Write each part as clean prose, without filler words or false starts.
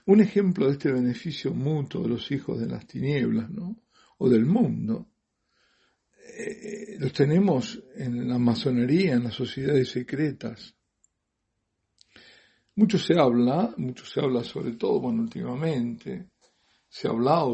Un ejemplo de este beneficio mutuo de los hijos de las tinieblas, ¿no? O del mundo, los tenemos en la masonería, en las sociedades secretas. Mucho se habla sobre todo, bueno, últimamente, se habla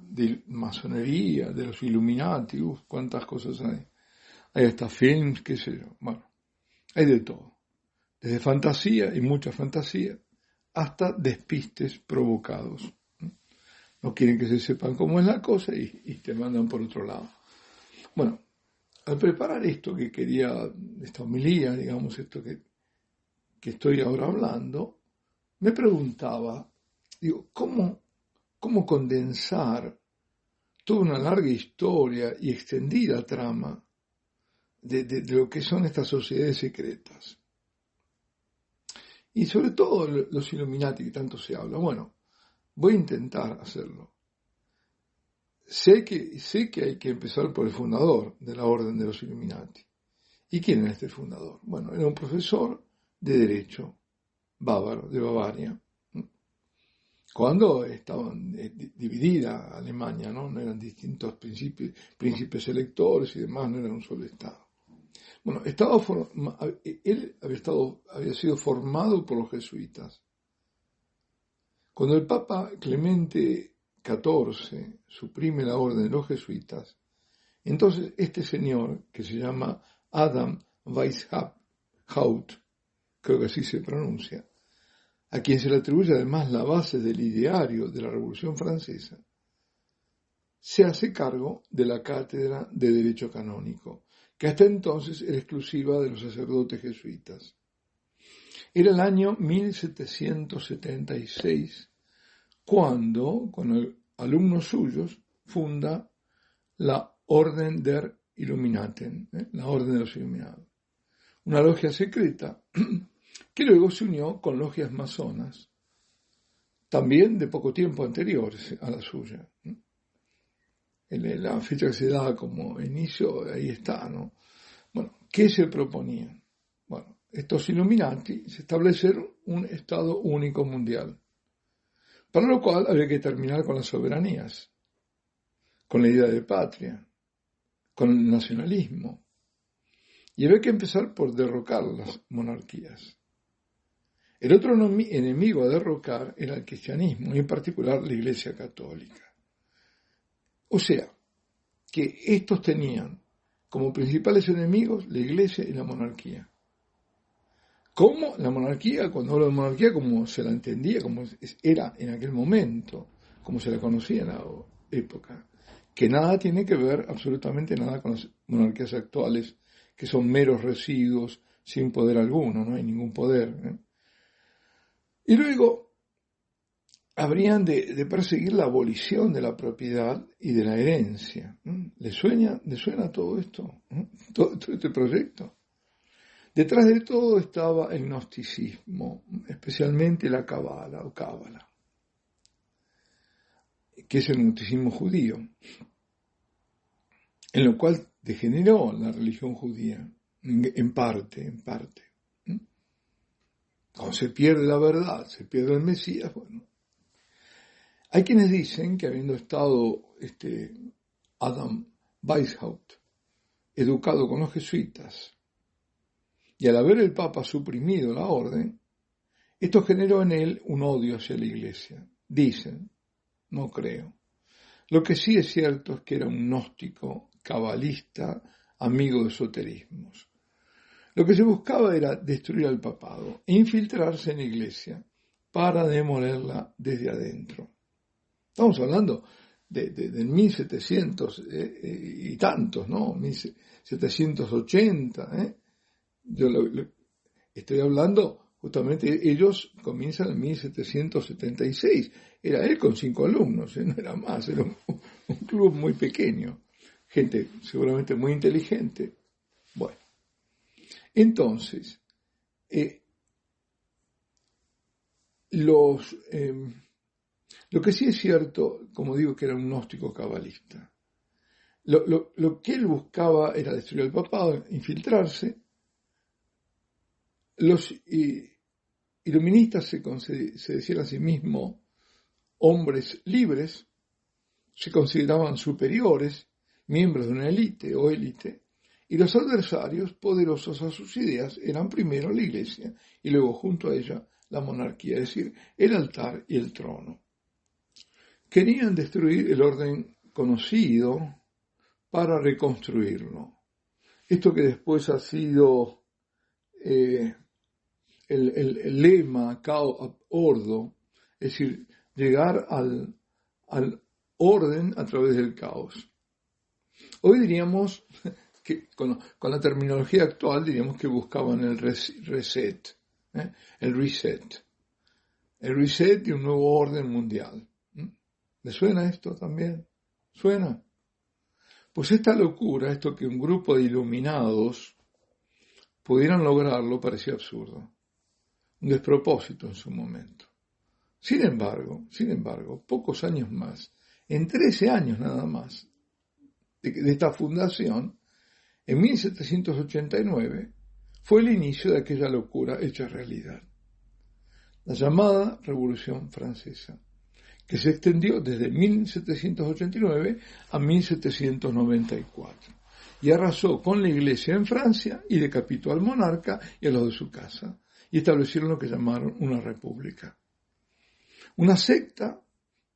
de masonería, de los Illuminati, cuántas cosas hay. Hay hasta films, qué sé yo, bueno, hay de todo. Desde fantasía y mucha fantasía, hasta despistes provocados. No quieren que se sepan cómo es la cosa y te mandan por otro lado. Bueno, al preparar esto que quería, esta homilía, digamos, esto que estoy ahora hablando, me preguntaba, digo, ¿cómo condensar toda una larga historia y extendida trama de lo que son estas sociedades secretas? Y sobre todo los Illuminati que tanto se habla. Bueno, voy a intentar hacerlo. Sé que hay que empezar por el fundador de la Orden de los Illuminati. ¿Y quién es este fundador? Bueno, era un profesor de Derecho bávaro, de Bavaria, cuando estaba dividida Alemania, ¿no? No eran distintos príncipes electores y demás, no era un solo Estado. Bueno, él había sido formado por los jesuitas. Cuando el Papa Clemente XIV suprime la orden de los jesuitas, entonces este señor, que se llama Adam Weishaupt, creo que así se pronuncia, a quien se le atribuye además la base del ideario de la Revolución Francesa, se hace cargo de la cátedra de Derecho Canónico, que hasta entonces era exclusiva de los sacerdotes jesuitas. Era el año 1776, cuando, con alumnos suyos, funda la Orden der Illuminaten, la Orden de los Iluminados, una logia secreta que luego se unió con logias masonas, también de poco tiempo anteriores a la suya. La fecha que se da como inicio, ahí está, ¿no? Bueno, ¿qué se proponían? Bueno, estos Illuminati se establecieron un Estado único mundial, para lo cual había que terminar con las soberanías, con la idea de patria, con el nacionalismo, y había que empezar por derrocar las monarquías. El otro enemigo a derrocar era el cristianismo, y en particular la Iglesia Católica. O sea, que estos tenían como principales enemigos la Iglesia y la monarquía. ¿Cómo? La monarquía, cuando hablo de monarquía, como se la entendía, como era en aquel momento, como se la conocía en la época, que nada tiene que ver, absolutamente nada, con las monarquías actuales, que son meros residuos sin poder alguno, no hay ningún poder. Y luego habrían de perseguir la abolición de la propiedad y de la herencia. ¿Le suena todo esto? Todo este proyecto. Detrás de todo estaba el gnosticismo, especialmente la cábala o cábala, que es el gnosticismo judío, en lo cual degeneró la religión judía, en parte. Cuando se pierde la verdad, se pierde el Mesías, bueno. Hay quienes dicen que habiendo estado Adam Weishaupt educado con los jesuitas, y al haber el Papa suprimido la orden, esto generó en él un odio hacia la Iglesia. Dicen, no creo. Lo que sí es cierto es que era un gnóstico, cabalista, amigo de esoterismos. Lo que se buscaba era destruir al papado e infiltrarse en la Iglesia para demolerla desde adentro. Estamos hablando del 1700 y tantos, ¿no? 1780, Yo estoy hablando, justamente, ellos comienzan en 1776. Era él con 5 alumnos, no era más, era un club muy pequeño. Gente seguramente muy inteligente. Bueno, entonces, lo que sí es cierto, como digo, que era un gnóstico cabalista. Lo que él buscaba era destruir al papado, infiltrarse. iluministas se decían a sí mismos hombres libres, se consideraban superiores, miembros de una élite o élite, y los adversarios poderosos a sus ideas eran primero la Iglesia y luego junto a ella la monarquía, es decir, el altar y el trono. Querían destruir el orden conocido para reconstruirlo. Esto que después ha sido el lema caos ab ordo, es decir, llegar al orden a través del caos. Hoy diríamos que con la terminología actual diríamos que buscaban el reset, el reset de un nuevo orden mundial. ¿Le suena esto también? ¿Suena? Pues esta locura, esto que un grupo de iluminados pudieran lograrlo, parecía absurdo, un despropósito en su momento. Sin embargo, pocos años más, en 13 años nada más, de esta fundación, en 1789, fue el inicio de aquella locura hecha realidad, la llamada Revolución Francesa, que se extendió desde 1789 a 1794 y arrasó con la Iglesia en Francia y decapitó al monarca y a los de su casa, y establecieron lo que llamaron una república. Una secta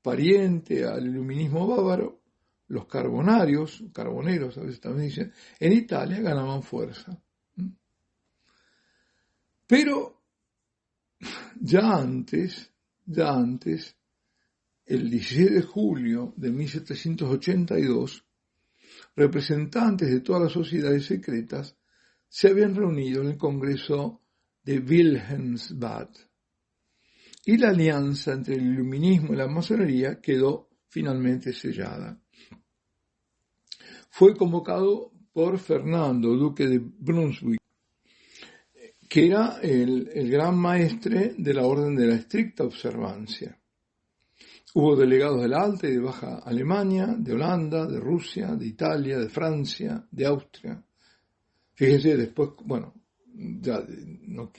pariente al iluminismo bávaro, los carboneros a veces también dicen, en Italia ganaban fuerza. Pero ya antes, el 16 de julio de 1782, representantes de todas las sociedades secretas se habían reunido en el Congreso de Wilhelmsbad, y la alianza entre el iluminismo y la masonería quedó finalmente sellada. Fue convocado por Fernando, duque de Brunswick, que era el gran maestre de la orden de la estricta observancia. Hubo delegados de la Alta y de Baja Alemania, de Holanda, de Rusia, de Italia, de Francia, de Austria. Fíjense, después, ya no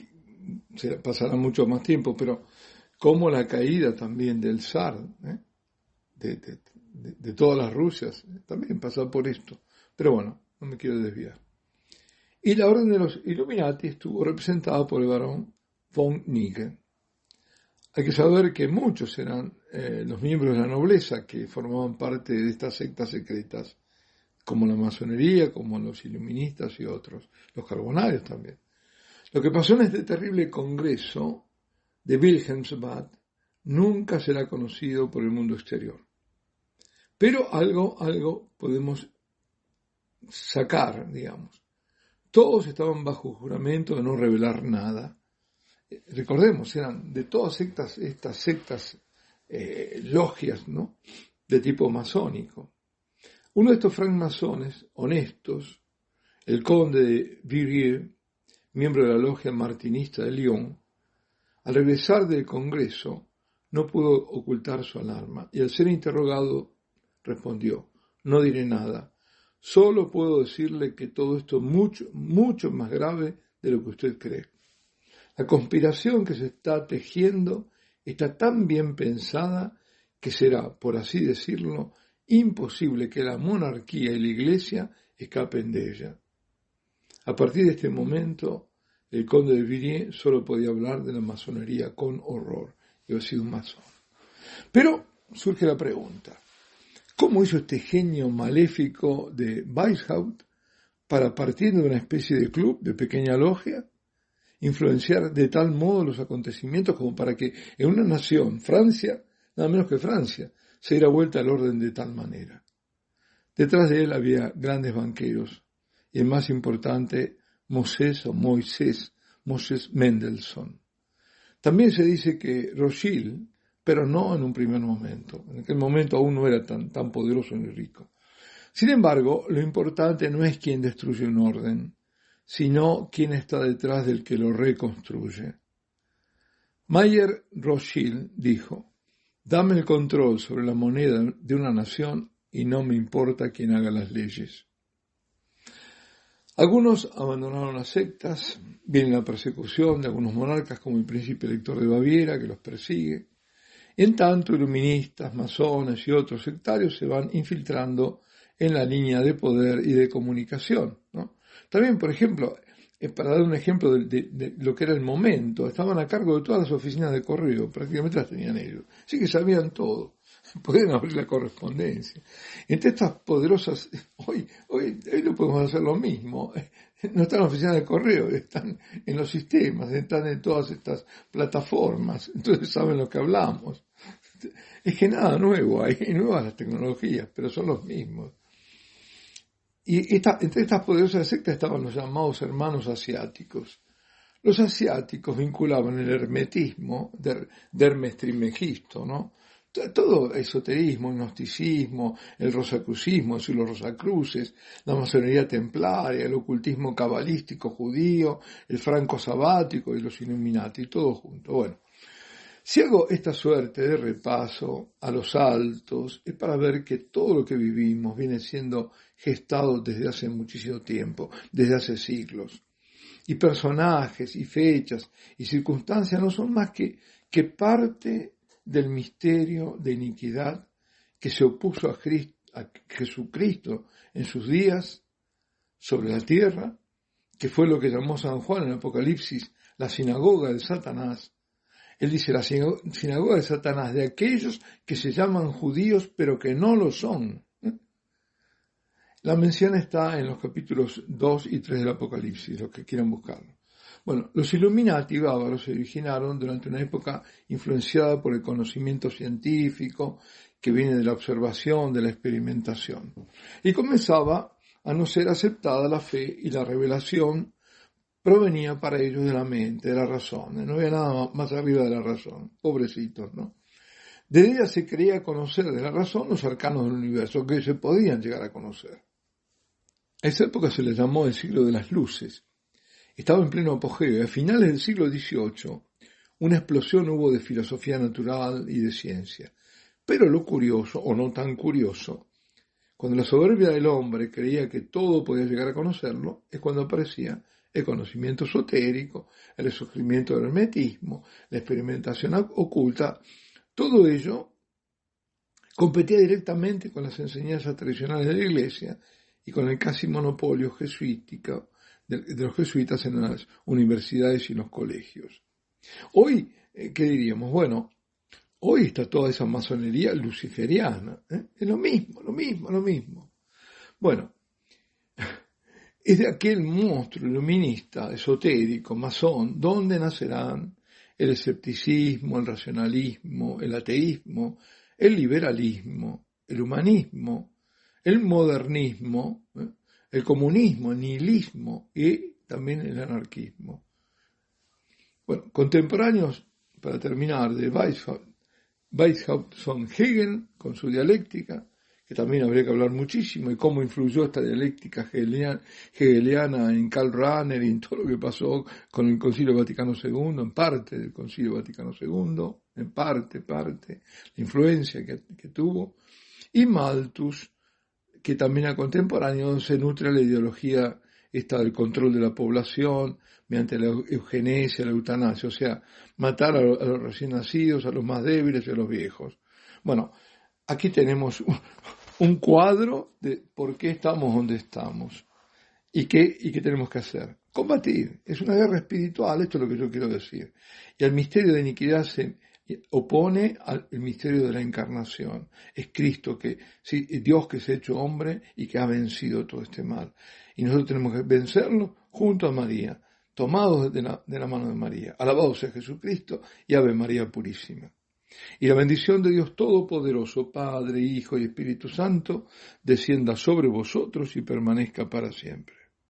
se pasará mucho más tiempo, pero como la caída también del zar, de todas las Rusias, también pasó por esto. Pero bueno, no me quiero desviar. Y la orden de los Illuminati estuvo representada por el barón von Nigen. Hay que saber que muchos eran los miembros de la nobleza que formaban parte de estas sectas secretas, como la masonería, como los iluministas y otros, los carbonarios también. Lo que pasó en este terrible congreso de Wilhelmsbad nunca será conocido por el mundo exterior. Pero algo podemos sacar, digamos. Todos estaban bajo juramento de no revelar nada. Recordemos, eran de todas estas sectas, logias, ¿no?, de tipo masónico. Uno de estos francmasones honestos, el conde de Vivier, miembro de la logia martinista de Lyon, al regresar del Congreso no pudo ocultar su alarma y al ser interrogado respondió: no diré nada, solo puedo decirle que todo esto es mucho, mucho más grave de lo que usted cree. La conspiración que se está tejiendo está tan bien pensada que será, por así decirlo, imposible que la monarquía y la Iglesia escapen de ella. A partir de este momento, el conde de Villiers solo podía hablar de la masonería con horror. Yo he sido un masón. Pero surge la pregunta: ¿cómo hizo este genio maléfico de Weishaupt para, partiendo de una especie de club, de pequeña logia, influenciar de tal modo los acontecimientos como para que en una nación, Francia, nada menos que Francia, se diera vuelta al orden de tal manera? Detrás de él había grandes banqueros, y el más importante, Moisés Mendelssohn. También se dice que Rothschild, pero no en un primer momento. En aquel momento aún no era tan poderoso ni rico. Sin embargo, lo importante no es quién destruye un orden, sino quién está detrás del que lo reconstruye. Mayer Rothschild dijo: dame el control sobre la moneda de una nación y no me importa quién haga las leyes. Algunos abandonaron las sectas, viene la persecución de algunos monarcas como el príncipe elector de Baviera que los persigue. En tanto, iluministas, masones y otros sectarios se van infiltrando en la línea de poder y de comunicación, ¿no? También, por ejemplo, para dar un ejemplo de lo que era el momento, estaban a cargo de todas las oficinas de correo, prácticamente las tenían ellos, así que sabían todo, podían abrir la correspondencia. Entre estas poderosas, hoy no podemos hacer lo mismo, no están en la oficina de correo, están en los sistemas, están en todas estas plataformas, entonces saben lo que hablamos. Es que nada nuevo, hay nuevas las tecnologías, pero son los mismos. Y entre estas poderosas sectas estaban los llamados hermanos asiáticos. Los asiáticos vinculaban el hermetismo de Hermes Trismegisto, ¿no? Todo esoterismo, el gnosticismo, el rosacrucismo, los rosacruces, la masonería templaria, el ocultismo cabalístico judío, el franco sabático y los Illuminati, todo junto. Bueno, si hago esta suerte de repaso a los altos, es para ver que todo lo que vivimos viene siendo gestado desde hace muchísimo tiempo, desde hace siglos. Y personajes, y fechas, y circunstancias no son más que parte del misterio de iniquidad que se opuso a Jesucristo en sus días sobre la tierra, que fue lo que llamó San Juan en el Apocalipsis la sinagoga de Satanás. Él dice la sinagoga de Satanás, de aquellos que se llaman judíos pero que no lo son. La mención está en los capítulos 2 y 3 del Apocalipsis, los que quieran buscarlo. Bueno, los Illuminati bávaros se originaron durante una época influenciada por el conocimiento científico que viene de la observación, de la experimentación. Y comenzaba a no ser aceptada la fe y la revelación provenía para ellos de la mente, de la razón. No había nada más arriba de la razón. Pobrecitos, ¿no? De ella se creía conocer de la razón los arcanos del universo, que se podían llegar a conocer. A esa época se le llamó el siglo de las luces. Estaba en pleno apogeo. A finales del siglo XVIII, una explosión hubo de filosofía natural y de ciencia. Pero lo curioso, o no tan curioso, cuando la soberbia del hombre creía que todo podía llegar a conocerlo, es cuando aparecía el conocimiento esotérico, el resurgimiento del hermetismo, la experimentación oculta. Todo ello competía directamente con las enseñanzas tradicionales de la Iglesia y con el casi monopolio jesuítico de los jesuitas en las universidades y en los colegios. Hoy, ¿qué diríamos? Bueno, hoy está toda esa masonería luciferiana. Es lo mismo. Bueno, es de aquel monstruo iluminista, esotérico, masón, donde nacerán el escepticismo, el racionalismo, el ateísmo, el liberalismo, el humanismo, el modernismo, el comunismo, el nihilismo y también el anarquismo. Bueno, contemporáneos, para terminar, de Weishaupt son Hegel con su dialéctica, que también habría que hablar muchísimo, y cómo influyó esta dialéctica hegeliana en Karl Rahner y en todo lo que pasó con el Concilio Vaticano II, en parte del Concilio Vaticano II, en parte, la influencia que tuvo, y Malthus, que también a contemporáneo se nutre la ideología esta del control de la población mediante la eugenesia, la eutanasia, o sea, matar a los recién nacidos, a los más débiles y a los viejos. Bueno, aquí tenemos un cuadro de por qué estamos donde estamos y qué tenemos que hacer. Combatir, es una guerra espiritual, esto es lo que yo quiero decir. Y al misterio de iniquidad se opone al misterio de la encarnación. Es Cristo, Dios que se ha hecho hombre y que ha vencido todo este mal. Y nosotros tenemos que vencerlo junto a María, tomados de la mano de María. Alabado sea Jesucristo y Ave María Purísima. Y la bendición de Dios Todopoderoso, Padre, Hijo y Espíritu Santo, descienda sobre vosotros y permanezca para siempre.